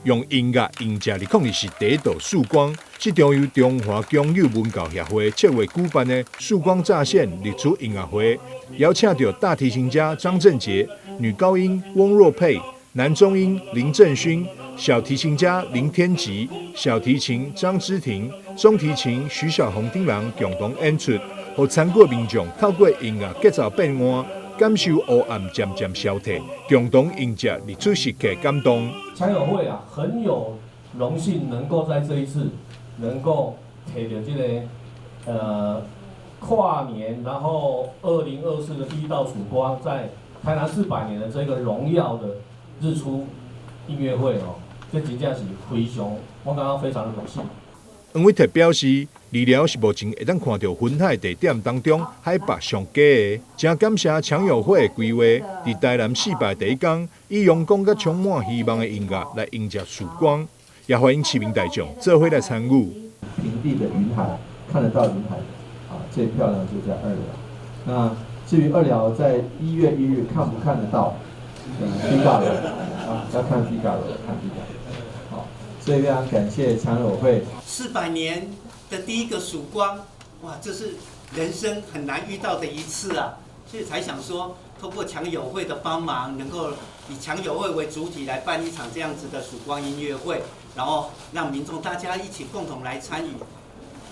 用音乐迎接2024第一道曙光。这场由中华江友文教协会7月举办的“曙光乍现”日出音乐会，邀请到大提琴家张正杰、女高音翁若佩、男中音林正勋、小提琴家林天吉、小提琴张之婷、中提琴徐小红等人共同演出，让参过民众透过音乐节奏变换，感受黑暗渐渐消退，共同迎接日出时刻感动。强友会啊，很有荣幸能够在这一次能够摕到这个跨年，然后2024的第一道曙光，在台南400年的这个荣耀的日出音乐会哦，这真正是非常，我感觉非常的荣幸。黄伟特表示，治疗是目前会当看到云海地点当中海拔上低的，真感谢强友会的规划，伫台南400第一天，以阳光甲充满希望的音乐来迎接曙光，也欢迎市民大众做伙来参与。平地的云海，看得到云海啊，最漂亮的就在二寮。那至于二寮在1月1日看不看得到，Figaro啊，要看 Figaro， 看 Figaro。好，所以非常感谢强友会400年的第一个曙光，哇，这是人生很难遇到的一次啊，所以才想说，透过强友会的帮忙，能够以强友会为主体来办一场这样子的曙光音乐会，然后让民众大家一起共同来参与。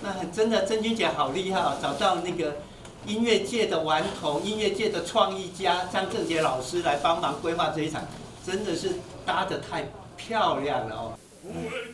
那真的曾君姐好厉害哦，找到那个音乐界的顽童、音乐界的创意家张正杰老师来帮忙规划这一场，真的是搭得太漂亮了哦。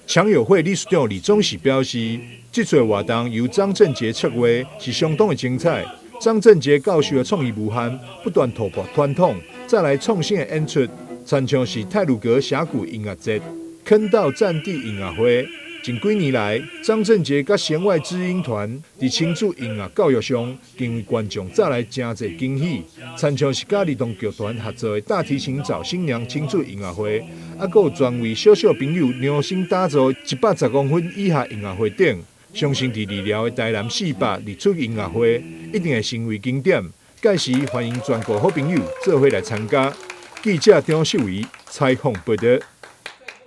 强友会理事长李宗喜表示，这次活动由张正杰策划，是相当的精彩。张正杰教授的创意无限，不断突破传统，再来创新的演出。参场是太鲁阁峡谷音乐节、坑道战地音乐会。近几年来，张正杰甲弦外知音团伫亲子音乐教育上，更为观众带来真侪惊喜。参场是甲儿童剧团合作的大提琴找新娘亲子音乐会，还有专为小小朋友量身打造110公分以下音乐会等。相信伫二寮的台南400日出音乐会，一定会成为经典。届时欢迎全国好朋友做伙来参加。记者张秀仪采访报道。